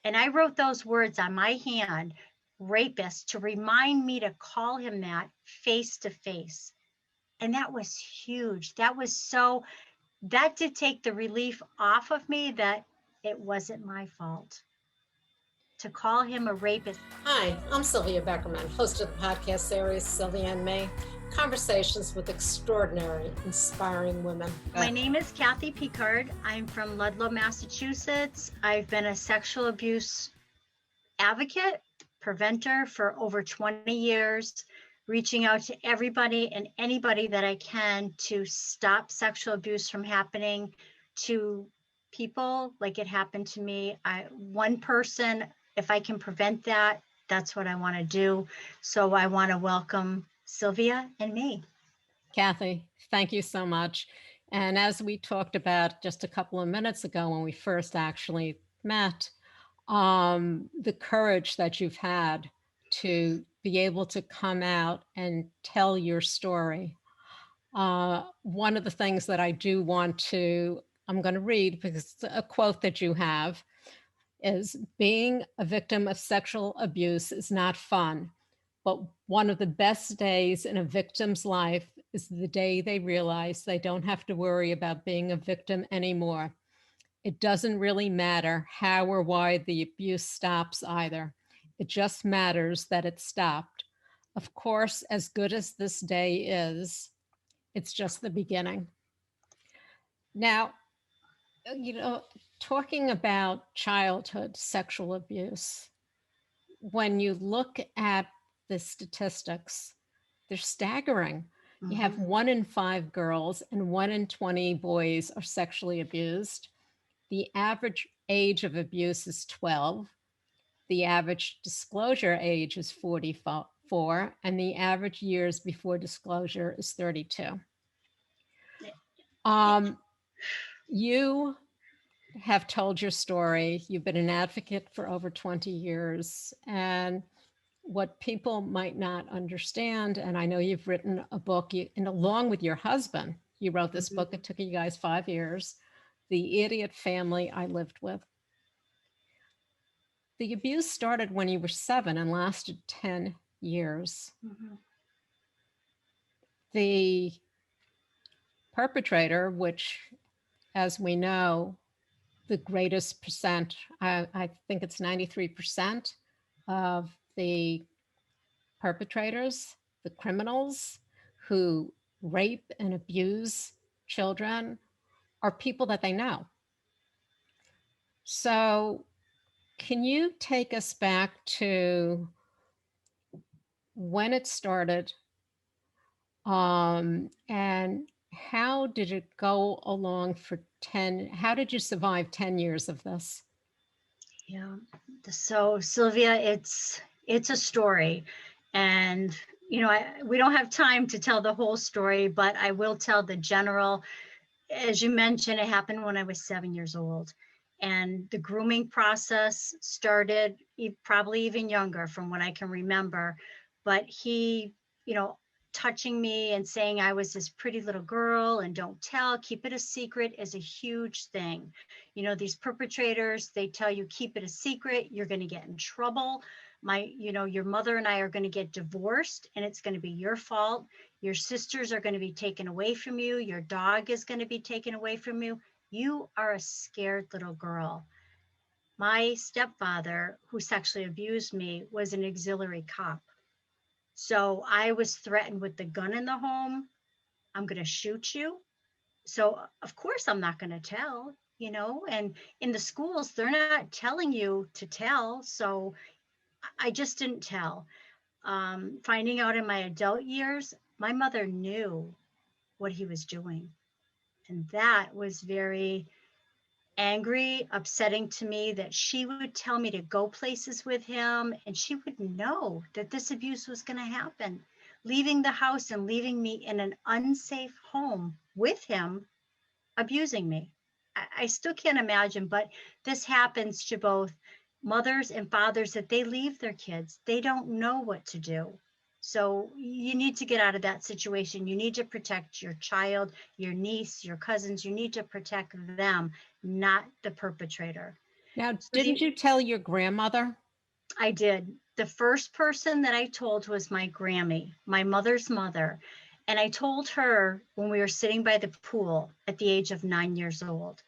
And I wrote those words on my hand, rapist, to remind me to call him that face to face. And that was huge. That did take the relief off of me that it wasn't my fault to call him a rapist. Hi, I'm Sylvia Beckerman, host of the podcast series Sylvia and Me, conversations with extraordinary, inspiring women. My name is Kathy Picard. I'm from Ludlow, Massachusetts. I've been a sexual abuse advocate, preventer for over 20 years, reaching out to everybody and anybody that I can to stop sexual abuse from happening to people like it happened to me. One person, if I can prevent that, that's what I want to do. So I want to welcome Sylvia and me. Kathy, thank you so much. And as we talked about just a couple of minutes ago when we first actually met, the courage that you've had to be able to come out and tell your story. One of the things that I do want to, I'm going to read because it's a quote that you have, is being a victim of sexual abuse is not fun, but one of the best days in a victim's life is the day they realize they don't have to worry about being a victim anymore. It doesn't really matter how or why the abuse stops either. It just matters that it stopped. Of course, as good as this day is, it's just the beginning. Now, talking about childhood sexual abuse, when you look at the statistics, they're staggering. Mm-hmm. You have 1 in 5 girls and 1 in 20 boys are sexually abused. The average age of abuse is 12. The average disclosure age is 44, and the average years before disclosure is 32. You have told your story. You've been an advocate for over 20 years. And what people might not understand, and I know you've written a book, and along with your husband, you wrote this book. It took you guys 5 years, The Idiot Family I Lived With. The abuse started when you were 7 and lasted 10 years. Mm-hmm. The perpetrator, which, as we know, the greatest percent, I think it's 93% of the perpetrators, the criminals who rape and abuse children, are people that they know. So can you take us back to when it started, and how did it go along for 10? How did you survive 10 years of this? Yeah. So Sylvia, it's a story, and we don't have time to tell the whole story, but I will tell the general. As you mentioned, it happened when I was 7 years old, and the grooming process started probably even younger from what I can remember. But he, touching me and saying I was this pretty little girl and don't tell, keep it a secret, is a huge thing. These perpetrators, they tell you keep it a secret, you're going to get in trouble. Your mother and I are going to get divorced and it's going to be your fault. Your sisters are going to be taken away from you. Your dog is going to be taken away from you. You are a scared little girl. My stepfather, who sexually abused me, was an auxiliary cop. So I was threatened with the gun in the home. I'm going to shoot you. So of course I'm not going to tell, and in the schools, they're not telling you to tell. So I just didn't tell. Finding out in my adult years, my mother knew what he was doing. And that was very angry, upsetting to me, that she would tell me to go places with him and she would know that this abuse was going to happen. Leaving the house and leaving me in an unsafe home with him, abusing me. I still can't imagine, but this happens to both mothers and fathers, that they leave their kids. They don't know what to do. So you need to get out of that situation. You need to protect your child, your niece, your cousins. You need to protect them, not the perpetrator. Now, So didn't you tell your grandmother? I did. The first person that I told was my Grammy, my mother's mother. And I told her when we were sitting by the pool at the age of 9 years old.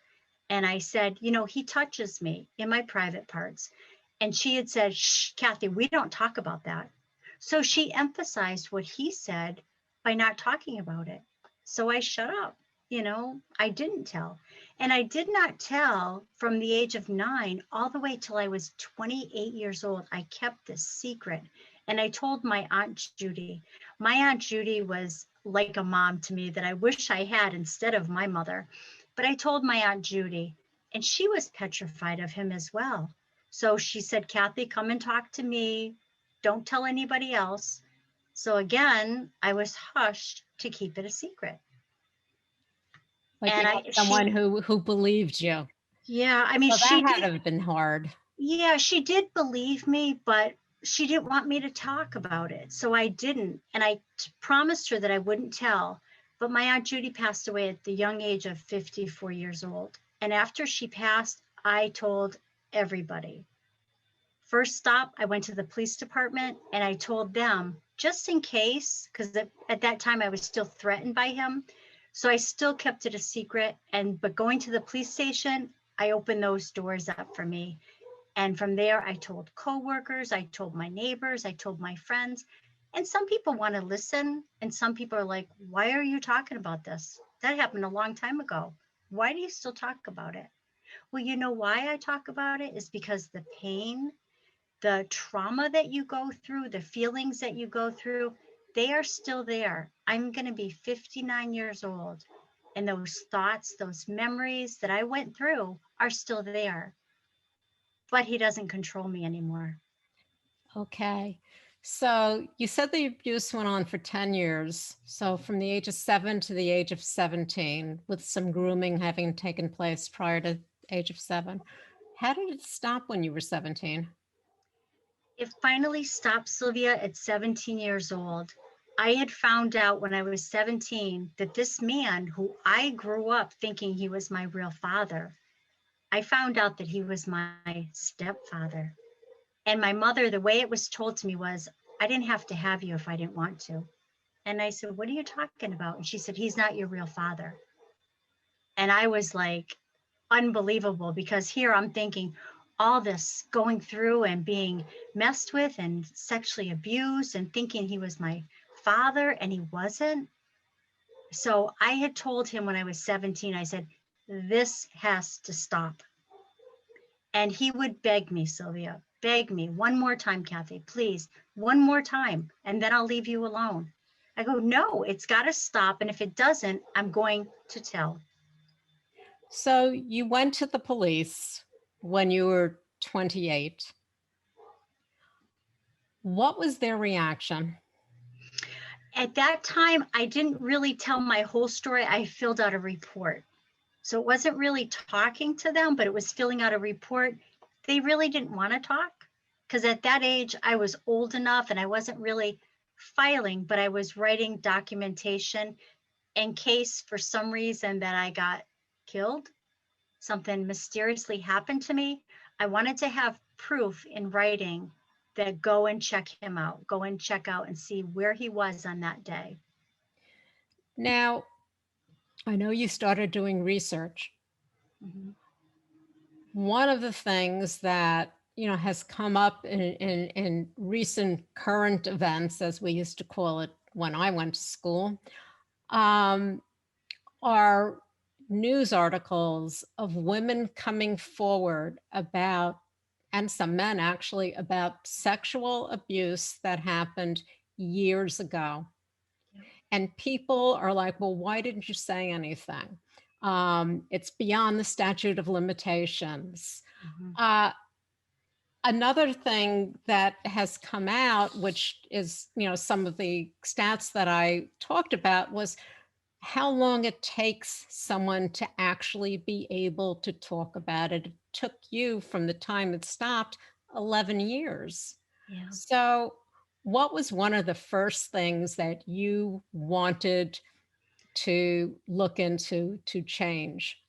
And I said, you know, he touches me in my private parts. And she had said, shh, Kathy, we don't talk about that. So she emphasized what he said by not talking about it. So I shut up. You know, I didn't tell. And I did not tell from the age of 9 all the way till I was 28 years old. I kept this secret. And I told my Aunt Judy. My Aunt Judy was like a mom to me that I wish I had instead of my mother. But I told my Aunt Judy, and she was petrified of him as well. So she said, Kathy, come and talk to me. Don't tell anybody else. So again, I was hushed to keep it a secret. Like you And had someone who believed you. yeah, I mean, Well, she that had did, to have been hard. yeah, she did believe me, but she didn't want me to talk about it. So I didn't. And I promised her that I wouldn't tell. But my Aunt Judy passed away at the young age of 54 years old. And after she passed, I told everybody. First stop, I went to the police department and I told them, just in case, because at that time I was still threatened by him. So I still kept it a secret. But going to the police station, I opened those doors up for me. And from there, I told coworkers, I told my neighbors, I told my friends. And some people want to listen. And some people are like, why are you talking about this? That happened a long time ago. Why do you still talk about it? Well, you know why I talk about it is because the pain, the trauma that you go through, the feelings that you go through, they are still there. I'm going to be 59 years old. And those thoughts, those memories that I went through are still there. But he doesn't control me anymore. Okay. So you said the abuse went on for 10 years. So from the age of 7 to the age of 17, with some grooming having taken place prior to age of 7. How did it stop when you were 17? It finally stopped, Sylvia, at 17 years old. I had found out when I was 17 that this man who I grew up thinking he was my real father, I found out that he was my stepfather. And my mother, the way it was told to me was, I didn't have to have you if I didn't want to. And I said, what are you talking about? And she said, he's not your real father. And I was like, unbelievable, because here I'm thinking all this going through and being messed with and sexually abused and thinking he was my father and he wasn't. So I had told him when I was 17, I said, this has to stop. And he would beg me, Sylvia, beg me one more time, Kathy, please, one more time, and then I'll leave you alone. I go, no, it's got to stop. And if it doesn't, I'm going to tell. So you went to the police when you were 28. What was their reaction? At that time, I didn't really tell my whole story. I filled out a report. So it wasn't really talking to them, but it was filling out a report. They really didn't want to talk because at that age, I was old enough and I wasn't really filing, but I was writing documentation in case for some reason that I got killed, something mysteriously happened to me. I wanted to have proof in writing that go and check him out, go and check out and see where he was on that day. Now, I know you started doing research. Mhm. One of the things that has come up in recent current events, as we used to call it when I went to school, are news articles of women coming forward about, and some men actually, about sexual abuse that happened years ago. Yeah. And people are like, well, why didn't you say anything? It's beyond the statute of limitations. Mhm. Another thing that has come out, which is, some of the stats that I talked about, was how long it takes someone to actually be able to talk about it. It took you, from the time it stopped, 11 years. Yeah. So what was one of the first things that you wanted to look into to change?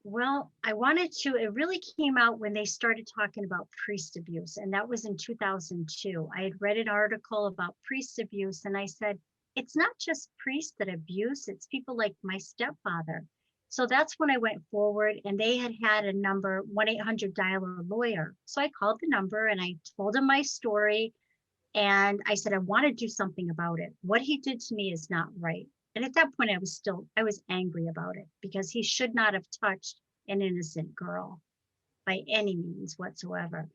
Well, I wanted to, it really came out when they started talking about priest abuse, and that was in 2002. I had read an article about priest abuse, and I said, it's not just priests that abuse, it's people like my stepfather. So that's when I went forward, and they had a number, 1-800 dial a lawyer. So I called the number and I told him my story. And I said, I want to do something about it. What he did to me is not right. And at that point, I was angry about it because he should not have touched an innocent girl by any means whatsoever.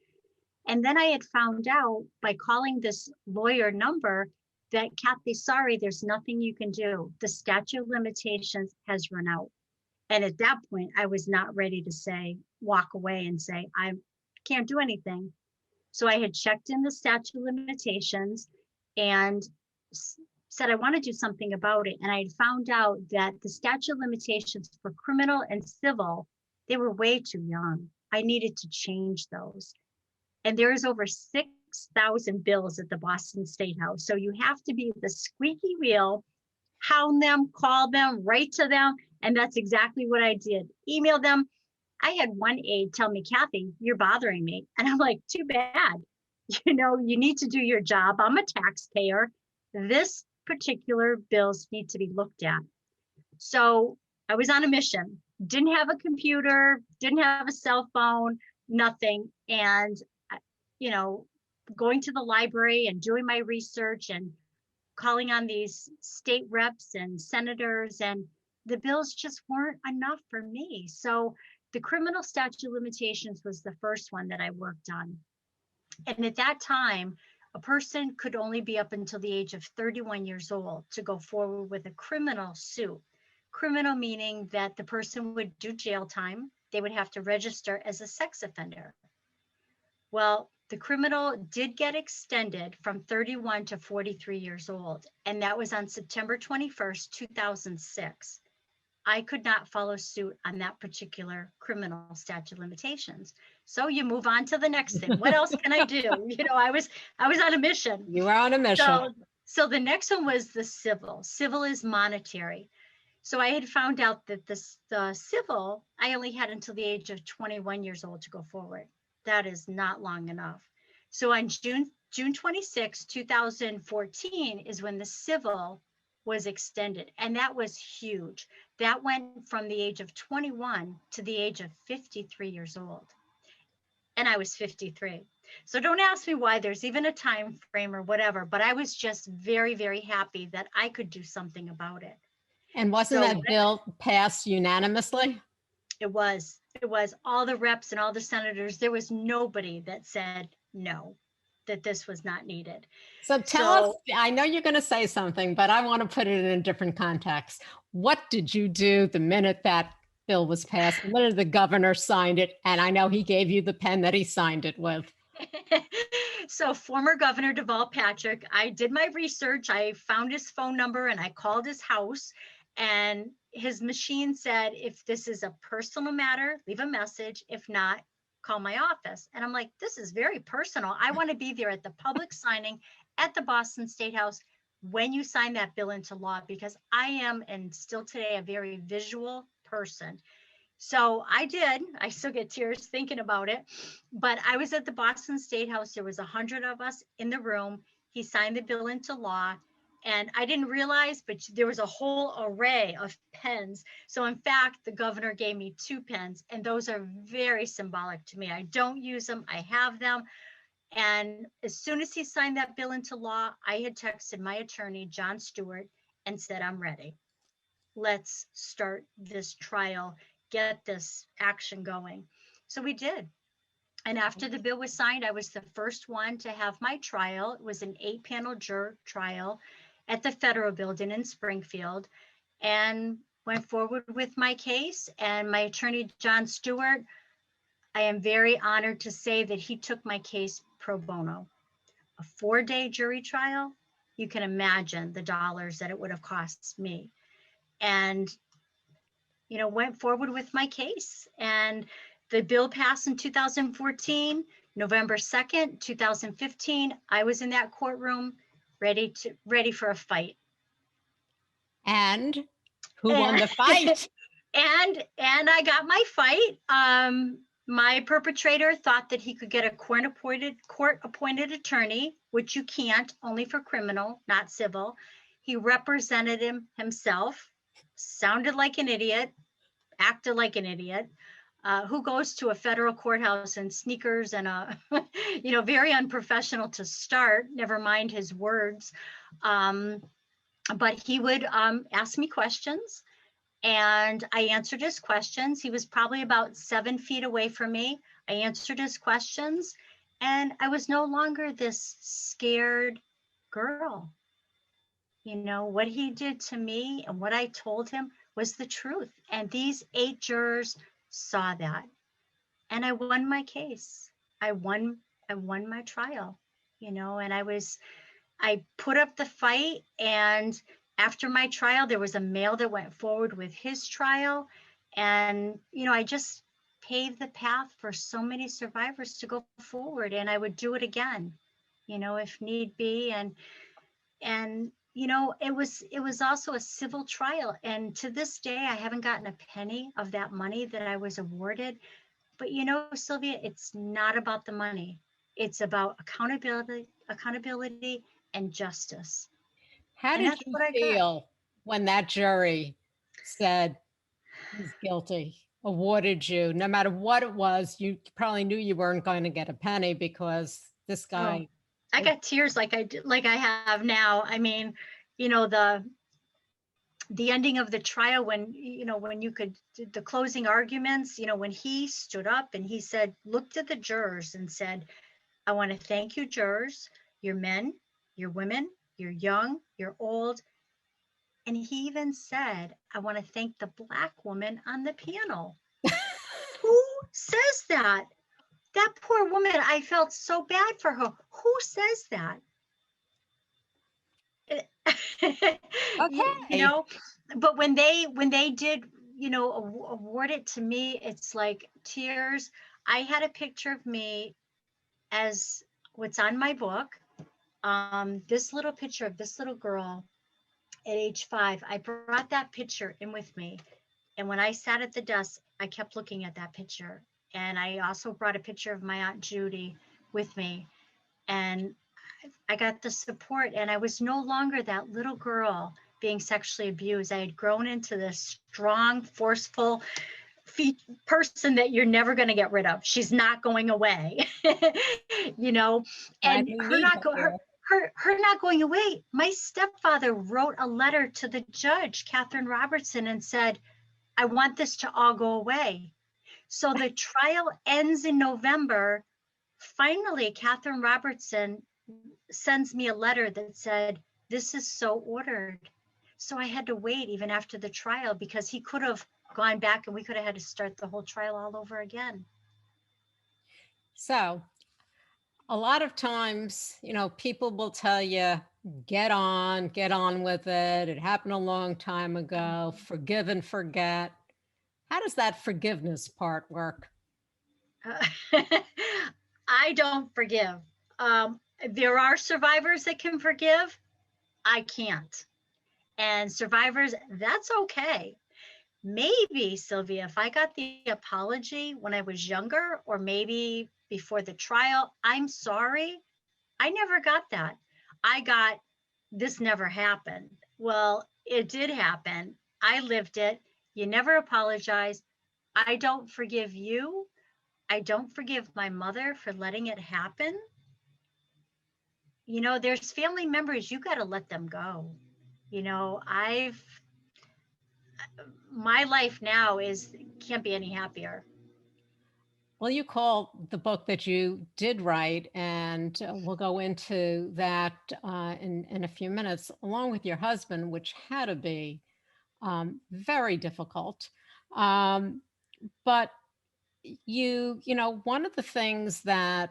And then I had found out by calling this lawyer number that, Kathy, sorry, there's nothing you can do. The statute of limitations has run out. And at that point, I was not ready to walk away and say, I can't do anything. So I had checked in the statute of limitations and said, I want to do something about it. And I had found out that the statute of limitations for criminal and civil, they were way too young. I needed to change those. And there's over 6,000 bills at the Boston State House. So you have to be the squeaky wheel, hound them, call them, write to them. And that's exactly what I did. Email them. I had one aide tell me, Kathy, you're bothering me. And I'm like, too bad. You need to do your job. I'm a taxpayer. This particular bills need to be looked at. So I was on a mission, didn't have a computer, didn't have a cell phone, nothing. And, going to the library and doing my research and calling on these state reps and senators, and the bills just weren't enough for me. So the criminal statute of limitations was the first one that I worked on. And at that time, a person could only be up until the age of 31 years old to go forward with a criminal suit. Criminal meaning that the person would do jail time. They would have to register as a sex offender. Well, the criminal did get extended from 31 to 43 years old. And that was on September 21st, 2006. I could not follow suit on that particular criminal statute of limitations. So you move on to the next thing. What else can I do? I was on a mission. You were on a mission. So the next one was the civil. Civil is monetary. So I had found out that the civil, I only had until the age of 21 years old to go forward. That is not long enough. So on June 26, 2014 is when the civil was extended. And that was huge. That went from the age of 21 to the age of 53 years old. And I was 53. So don't ask me why there's even a time frame or whatever, but I was just very, very happy that I could do something about it. And wasn't that bill passed unanimously? It was all the reps and all the senators. There was nobody that said no, that this was not needed. So tell us, I know you're going to say something, but I want to put it in a different context. What did you do the minute that bill was passed? The minute the governor signed it, and I know he gave you the pen that he signed it with. So former Governor Deval Patrick, I did my research. I found his phone number and I called his house, and his machine said, if this is a personal matter, leave a message. If not, call my office. And I'm like, this is very personal. I want to be there at the public signing at the Boston State House when you sign that bill into law, because I am, and still today, a very visual person. So I did. I still get tears thinking about it. But I was at the Boston State House. There was 100 of us in the room. He signed the bill into law. And I didn't realize, but there was a whole array of pens. So in fact, the governor gave me 2 pens, and those are very symbolic to me. I don't use them. I have them. And as soon as he signed that bill into law, I had texted my attorney, John Stewart, and said, I'm ready. Let's start this trial, get this action going. So we did. And after the bill was signed, I was the first one to have my trial. It was an 8-panel juror trial at the Federal Building in Springfield, and went forward with my case. And my attorney, John Stewart, I am very honored to say that he took my case pro bono. A 4-day jury trial, you can imagine the dollars that it would have cost me. And, went forward with my case. And the bill passed in 2014, November 2nd, 2015. I was in that courtroom ready for a fight. And who won the fight? And I got my fight. My perpetrator thought that he could get a court-appointed attorney, which you can't, only for criminal, not civil. He represented himself, sounded like an idiot, acted like an idiot. Who goes to a federal courthouse in sneakers and very unprofessional to start, never mind his words. But he would ask me questions, and I answered his questions. He was probably about 7 feet away from me. I answered his questions, and I was no longer this scared girl. What he did to me and what I told him was the truth. And these 8 jurors saw that. And I won my case. I won my trial, and I put up the fight, and after my trial, there was a male that went forward with his trial. And, I just paved the path for so many survivors to go forward, and I would do it again, if need be. And it was also a civil trial. And to this day, I haven't gotten a penny of that money that I was awarded. But Sylvia, it's not about the money. It's about accountability and justice. How did you feel when that jury said he's guilty, awarded you, no matter what it was? You probably knew you weren't going to get a penny because this guy. Oh, I got tears like I have now. I mean, the ending of the trial, when you could, the closing arguments, when he stood up and he said, looked at the jurors and said, I want to thank you, jurors. You're men, you're women, you're young, you're old. And he even said, I want to thank the Black woman on the panel. Who says that? That poor woman, I felt so bad for her. Who says that? Okay. But when they did, award it to me, it's like tears. I had a picture of me as what's on my book. This little picture of this little girl at age 5. I brought that picture in with me. And when I sat at the desk, I kept looking at that picture. And I also brought a picture of my Aunt Judy with me. And I got the support, and I was no longer that little girl being sexually abused. I had grown into this strong, forceful person that you're never going to get rid of. She's not going away, and her not going away. My stepfather wrote a letter to the judge, Catherine Robertson, and said, I want this to all go away. So the trial ends in November. Finally, Catherine Robertson sends me a letter that said, this is so ordered. So I had to wait even after the trial, because he could have gone back and we could have had to start the whole trial all over again. So a lot of times, people will tell you, get on with it. It happened a long time ago. Forgive and forget. How does that forgiveness part work? I don't forgive. There are survivors that can forgive. I can't. And survivors, that's okay. Maybe, Sylvia, if I got the apology when I was younger, or maybe before the trial, I'm sorry, I never got that. I got, this never happened. Well, it did happen. I lived it. You never apologize. I don't forgive you. I don't forgive my mother for letting it happen. There's family members, you got to let them go. My life now can't be any happier. Well, you call the book that you did write, and we'll go into that in a few minutes, along with your husband, which had to be very difficult. But one of the things that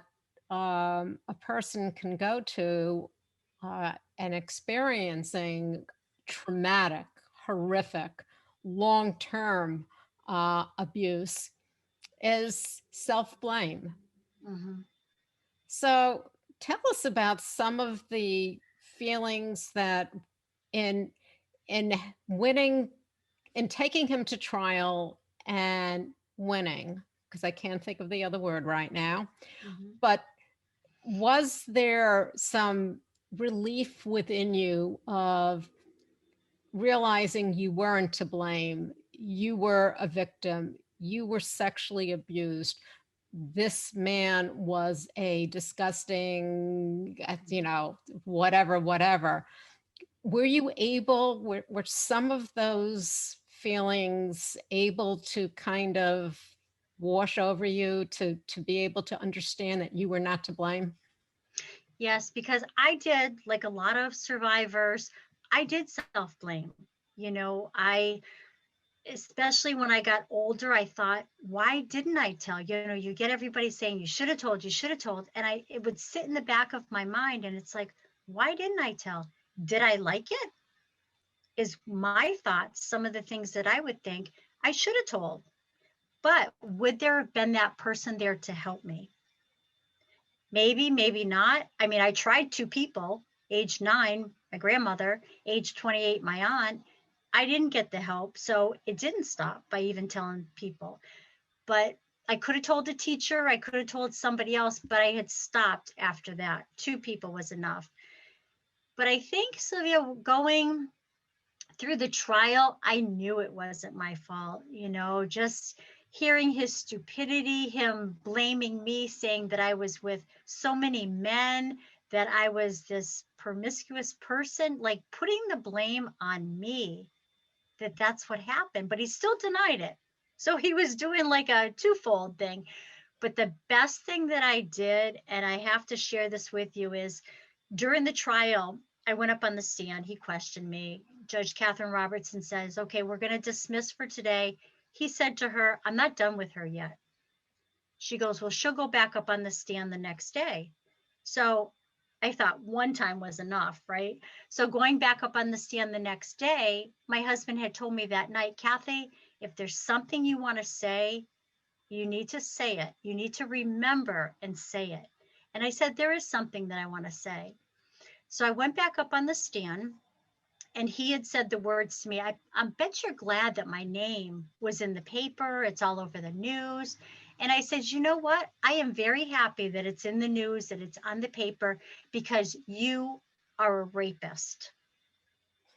a person can go to and experiencing traumatic, horrific, long-term abuse is self-blame. Mm-hmm. So tell us about some of the feelings that in winning in taking him to trial and winning, because I can't think of the other word right now, but was there some relief within you of realizing you weren't to blame, you were a victim, you were sexually abused, this man was a disgusting, whatever. Were you able, were some of those feelings able to kind of wash over you to be able to understand that you were not to blame? Yes, because I did, like a lot of survivors, I did self-blame. Especially when I got older, I thought, why didn't I tell? You get everybody saying, you should have told, you should have told. And it would sit in the back of my mind. And it's like, why didn't I tell? Did I like it? Is my thoughts, some of the things that I would think I should have told. But would there have been that person there to help me? Maybe, maybe not. I mean, I tried two people, age 9, my grandmother, age 28, my aunt. I didn't get the help. So it didn't stop by even telling people. But I could have told a teacher, I could have told somebody else, but I had stopped after that. 2 people was enough. But I think, Sylvia, going through the trial, I knew it wasn't my fault, just hearing his stupidity, him blaming me, saying that I was with so many men, that I was this promiscuous person, like putting the blame on me, that's what happened. But he still denied it. So he was doing like a twofold thing. But the best thing that I did, and I have to share this with you, is during the trial, I went up on the stand. He questioned me. Judge Catherine Robertson says, okay, we're going to dismiss for today. He said to her, I'm not done with her yet. She goes, well, she'll go back up on the stand the next day. So I thought one time was enough, right? So going back up on the stand the next day, my husband had told me that night, Kathy, if there's something you want to say, you need to say it. You need to remember and say it. And I said, there is something that I want to say. So I went back up on the stand, and he had said the words to me, I bet you're glad that my name was in the paper. It's all over the news. And I said, you know what? I am very happy that it's in the news, that it's on the paper, because you are a rapist.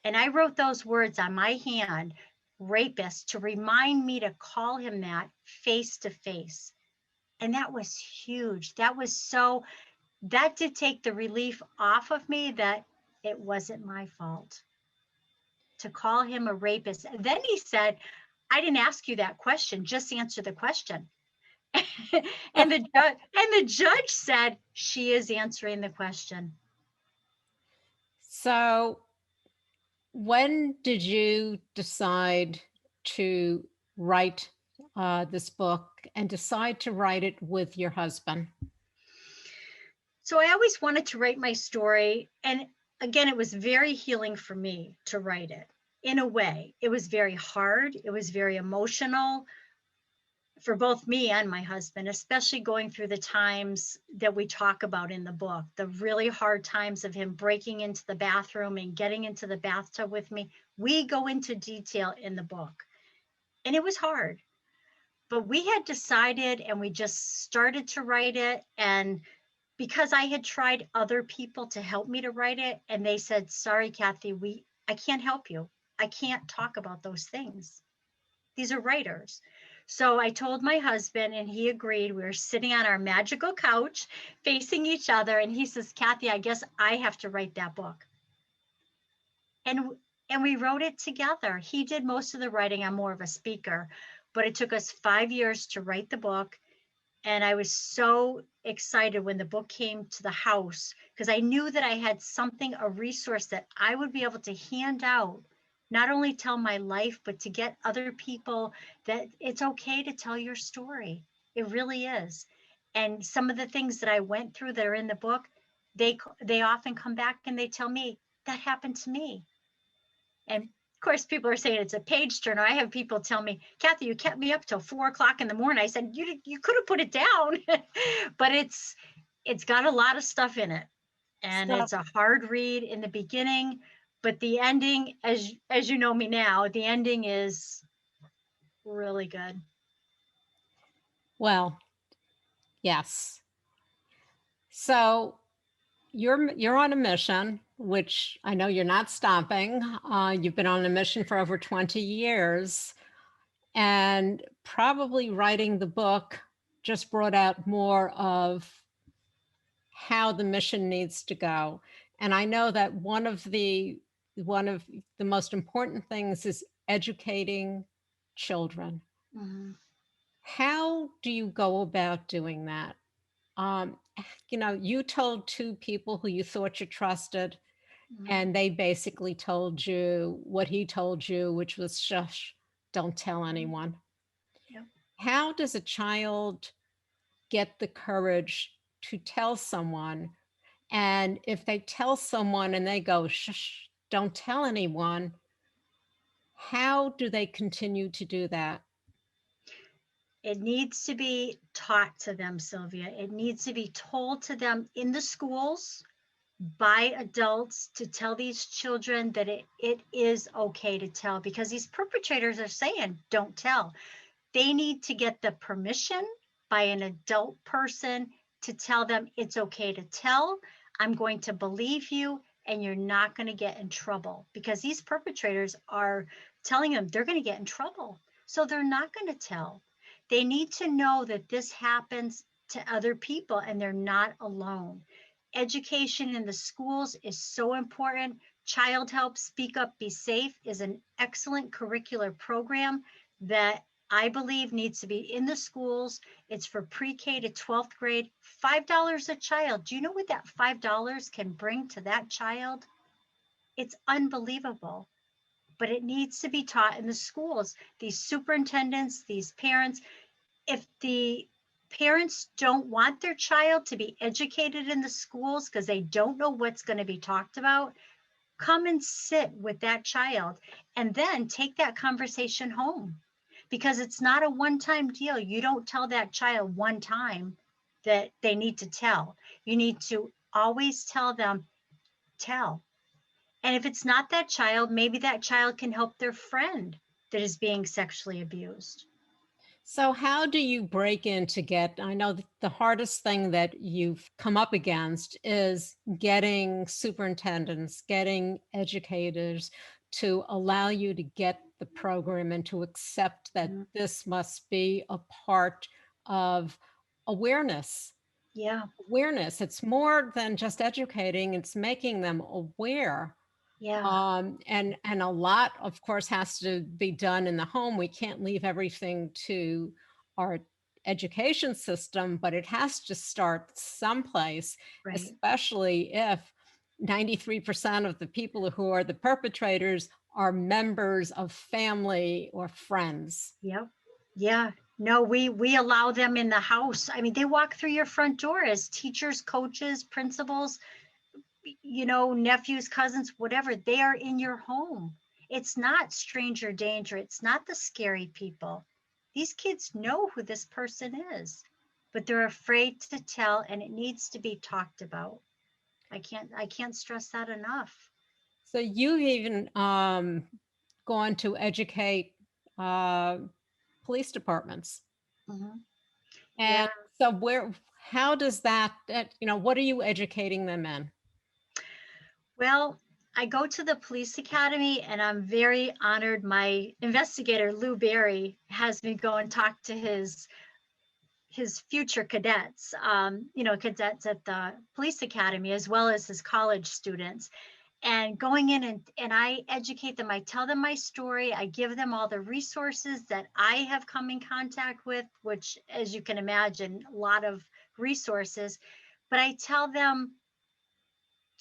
And I wrote those words on my hand, rapist, to remind me to call him that face to face. And that was huge. That did take the relief off of me that it wasn't my fault to call him a rapist. Then he said, I didn't ask you that question, just answer the question. and the judge said, she is answering the question. So when did you decide to write this book and decide to write it with your husband? So I always wanted to write my story. And again, it was very healing for me to write it. In a way, it was very hard. It was very emotional for both me and my husband, especially going through the times that we talk about in the book, the really hard times of him breaking into the bathroom and getting into the bathtub with me. We go into detail in the book, and it was hard. But we had decided, and we just started to write it. And because I had tried other people to help me to write it, and they said, sorry, Kathy, I can't help you. I can't talk about those things. These are writers. So I told my husband, and he agreed. We were sitting on our magical couch facing each other, and he says, Kathy, I guess I have to write that book. And we wrote it together. He did most of the writing. I'm more of a speaker, but it took us 5 years to write the book. And I was so excited when the book came to the house, because I knew that I had something, a resource that I would be able to hand out, not only tell my life, but to get other people that it's okay to tell your story. It really is. And some of the things that I went through that are in the book, they often come back and they tell me, that happened to me. And of course, people are saying it's a page turner. I have people tell me, Kathy, you kept me up till 4 o'clock in the morning. I said, you could have put it down, but it's got a lot of stuff in it. And it's a hard read in the beginning, But the ending, as you know me now, the ending is really good. Well, yes. So you're on a mission, which I know you're not stopping. You've been on a mission for over 20 years, and probably writing the book just brought out more of how the mission needs to go. And I know that one of the most important things is educating children. Mhm. How do you go about doing that? Um, you told two people who you thought you trusted, Mhm. and they basically told you what he told you, which was shush, don't tell anyone. Yep. How does a child get the courage to tell someone? And if they tell someone and they go, shush, don't tell anyone, how do they continue to do that? It needs to be taught to them, Sylvia. It needs to be told to them in the schools by adults to tell these children that it is okay to tell, because these perpetrators are saying, don't tell. They need to get the permission by an adult person to tell them it's okay to tell. I'm going to believe you and you're not going to get in trouble, because these perpetrators are telling them they're going to get in trouble. So they're not going to tell. They need to know that this happens to other people and they're not alone. Education in the schools is so important. Child Help Speak Up, Be Safe is an excellent curricular program that I believe needs to be in the schools. It's for pre-K to 12th grade, $5 a child. Do you know what that $5 can bring to that child? It's unbelievable, but it needs to be taught in the schools. These superintendents, these parents, if the parents don't want their child to be educated in the schools because they don't know what's going to be talked about, come and sit with that child and then take that conversation home, because it's not a one-time deal. You don't tell that child one time that they need to tell. You need to always tell them, tell. And if it's not that child, maybe that child can help their friend that is being sexually abused. So, how do you break in to get? I know the hardest thing that you've come up against is getting superintendents, getting educators to allow you to get the program and to accept that Mhm. this must be a part of awareness. Yeah, Awareness. It's more than just educating, it's making them aware. yeah, And a lot, of course, has to be done in the home. We can't leave everything to our education system, but it has to start someplace, right. especially if 93% of the people who are the perpetrators are members of family or friends. Yep. Yeah. No, we allow them in the house. I mean, they walk through your front door as teachers, coaches, principals, nephews, cousins, whatever. They are in your home. It's not stranger danger. It's not the scary people. These kids know who this person is, but they're afraid to tell, and it needs to be talked about. I can't stress that enough. So you've even gone to educate uh, police departments. Mhm. Yeah. And so how does what are you educating them in? Well, I go to the police academy and I'm very honored. My investigator, Lou Berry, has me go and talk to his future cadets, cadets at the police academy, as well as his college students. And going in and I educate them. I tell them my story. I give them all the resources that I have come in contact with, which, as you can imagine, a lot of resources. But I tell them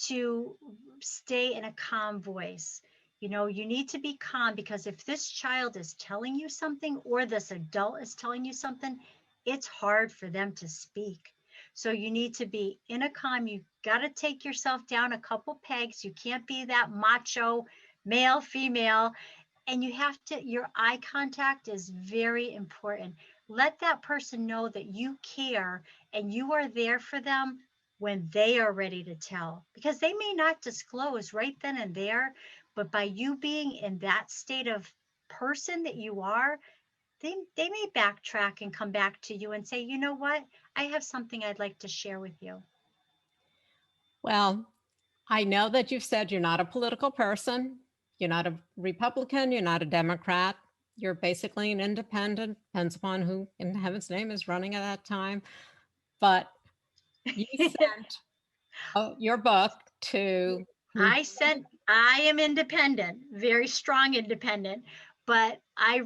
to stay in a calm voice. You need to be calm, because if this child is telling you something or this adult is telling you something, it's hard for them to speak. So you need to be in a calm. You got to take yourself down a couple pegs. You can't be that macho male, female, and you have to, your eye contact is very important. Let that person know that you care and you are there for them when they are ready to tell, because they may not disclose right then and there, but by you being in that state of person that you are, they may backtrack and come back to you and say, you know what, I have something I'd like to share with you. Well, I know that you've said you're not a political person. You're not a Republican. You're not a Democrat. You're basically an independent, depends upon who in heaven's name is running at that time. But you sent your book to I am independent, very strong independent, but I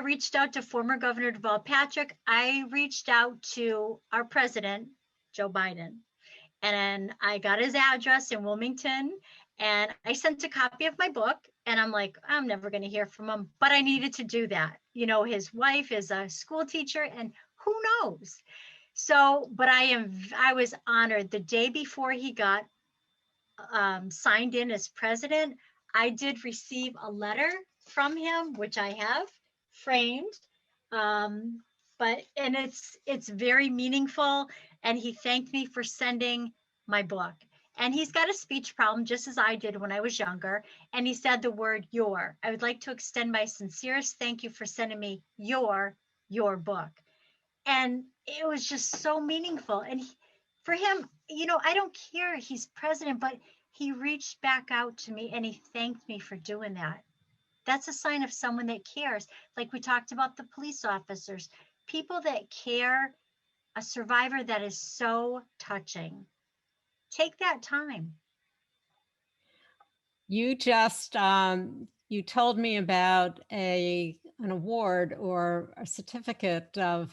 reached out to former Governor Deval Patrick. I reached out to our president, Joe Biden, and I got his address in Wilmington, and I sent a copy of my book, and I'm like, I'm never going to hear from him, but I needed to do that. You know, his wife is a school teacher, and who knows? So, but I was honored the day before he got signed in as president. I did receive a letter from him, which I have framed. And it's very meaningful. And he thanked me for sending my book. And he's got a speech problem, just as I did when I was younger. And he said the word your. I would like to extend my sincerest thank you for sending me your book. And it was just so meaningful. And for him, you know, I don't care, he's president, but he reached back out to me and he thanked me for doing that. That's a sign of someone that cares. Like we talked about the police officers, people that care, a survivor that is so touching. Take that time. You just you told me about an award or a certificate of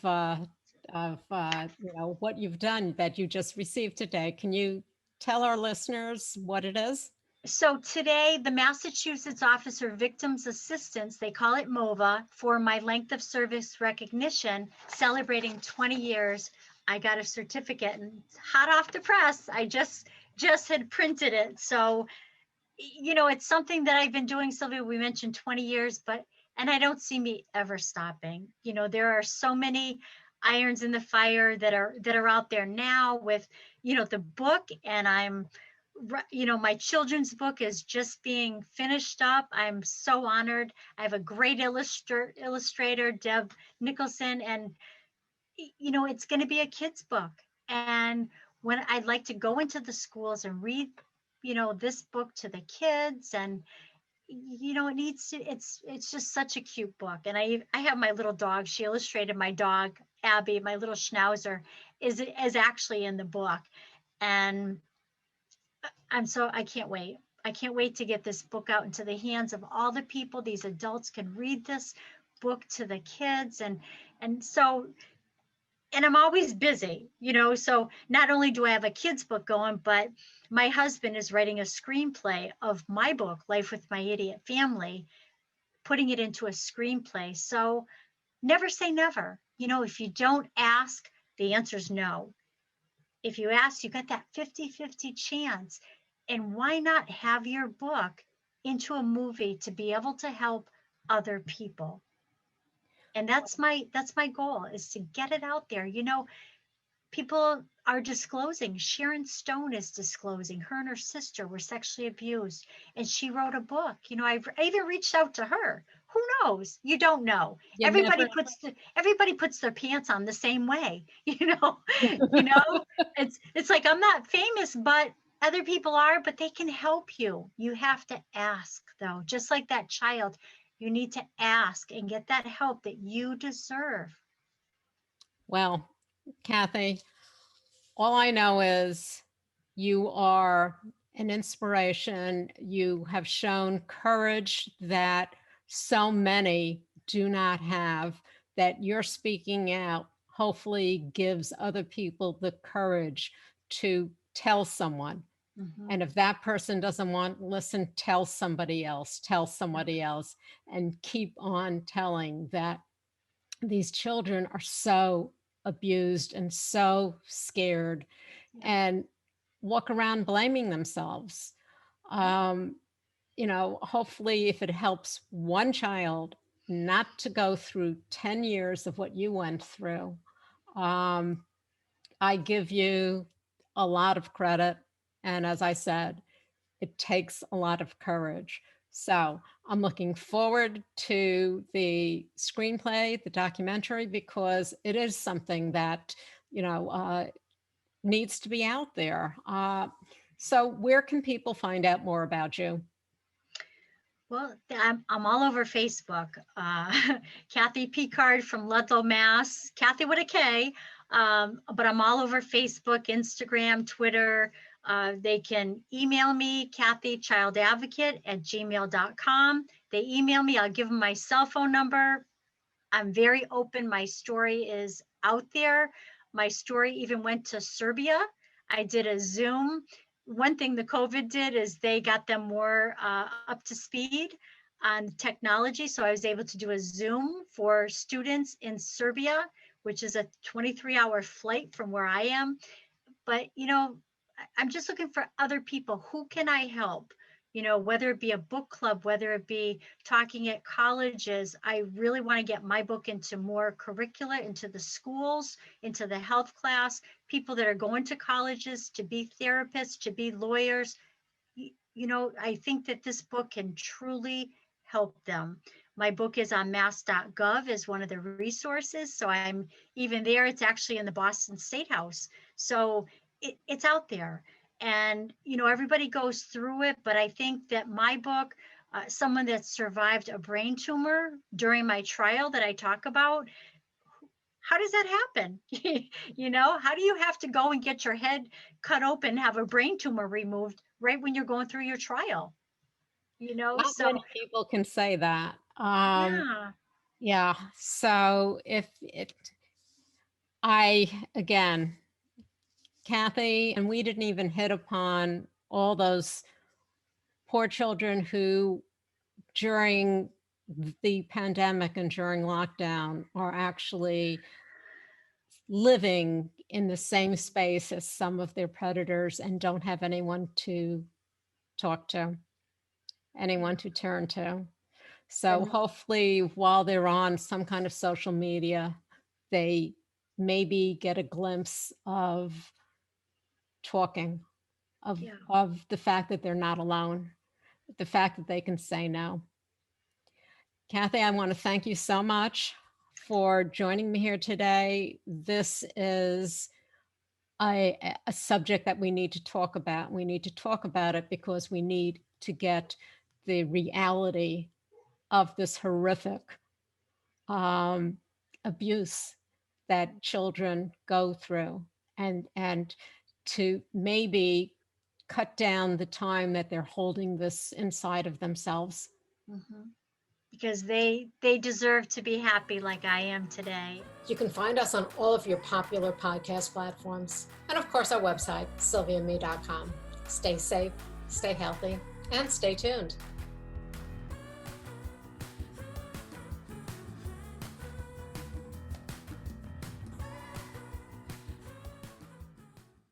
you know, what you've done that you just received today. Can you tell our listeners what it is? So today, the Massachusetts Officer Victims Assistance, they call it MOVA, for my length of service recognition, celebrating 20 years, I got a certificate, and it's hot off the press. I just had printed it. So, you know, it's something that I've been doing, Sylvia, we mentioned 20 years, and I don't see me ever stopping. You know, there are so many irons in the fire that are out there now with, you know, the book, and you know, my children's book is just being finished up. I'm so honored. I have a great illustrator, Deb Nicholson, and, you know, it's going to be a kid's book. And when I'd like to go into the schools and read, you know, this book to the kids, and, you know, it's just such a cute book. And I have my little dog. She illustrated my dog, Abby, my little schnauzer, is actually in the book. And I can't wait. I can't wait to get this book out into the hands of all the people. These adults can read this book to the kids. And I'm always busy, you know, so not only do I have a kid's book going, but my husband is writing a screenplay of my book, Life with My Idiot Family, putting it into a screenplay. So never say never. You know, if you don't ask, the answer is no. If you ask, you got that 50-50 chance. And why not have your book into a movie to be able to help other people? And that's my goal, is to get it out there. You know, people are disclosing. Sharon Stone is disclosing. Her and her sister were sexually abused, and she wrote a book. You know, I even reached out to her. Who knows? You don't know. Everybody puts their pants on the same way. You know, it's like, I'm not famous, but other people are, but they can help you. You have to ask, though, just like that child. You need to ask and get that help that you deserve. Well, Kathy, all I know is you are an inspiration. You have shown courage that so many do not have, that you're speaking out hopefully gives other people the courage to tell someone. Mm-hmm. And if that person doesn't want to listen, tell somebody else, and keep on telling that these children are so abused and so scared and walk around blaming themselves. You know, hopefully if it helps one child not to go through 10 years of what you went through, I give you a lot of credit. And as I said, it takes a lot of courage. So I'm looking forward to the screenplay, the documentary, because it is something that, needs to be out there. So where can people find out more about you? Well, I'm all over Facebook. Kathy Picard from Ludlow, Mass. Kathy with a K. But I'm all over Facebook, Instagram, Twitter. They can email me, kathychildadvocate@gmail.com. They email me, I'll give them my cell phone number. I'm very open. My story is out there. My story even went to Serbia. I did a Zoom. One thing the COVID did is they got them more up to speed on technology. So I was able to do a Zoom for students in Serbia, which is a 23-hour flight from where I am. But, I'm just looking for other people. Who can I help? Whether it be a book club, whether it be talking at colleges, I really want to get my book into more curricula, into the schools, into the health class, people that are going to colleges to be therapists, to be lawyers. I think that this book can truly help them. My book is on mass.gov as one of the resources. So I'm even there. It's actually in the Boston State House. So it's out there. And, everybody goes through it. But I think that my book, someone that survived a brain tumor during my trial that I talk about, how does that happen? How do you have to go and get your head cut open, have a brain tumor removed right when you're going through your trial? Not So many people can say that. yeah. Yeah. So again, Kathy, and we didn't even hit upon all those poor children who during the pandemic and during lockdown are actually living in the same space as some of their predators and don't have anyone to talk to, anyone to turn to. So And hopefully while they're on some kind of social media, they maybe get a glimpse of talking, yeah. of the fact that they're not alone, the fact that they can say no. Kathy, I want to thank you so much for joining me here today. This is a subject that we need to talk about. We need to talk about it because we need to get the reality of this horrific abuse that children go through, and to maybe cut down the time that they're holding this inside of themselves. Mhm. Because they deserve to be happy like I am today. You can find us on all of your popular podcast platforms. And of course, our website, sylviame.com. Stay safe, stay healthy, and stay tuned.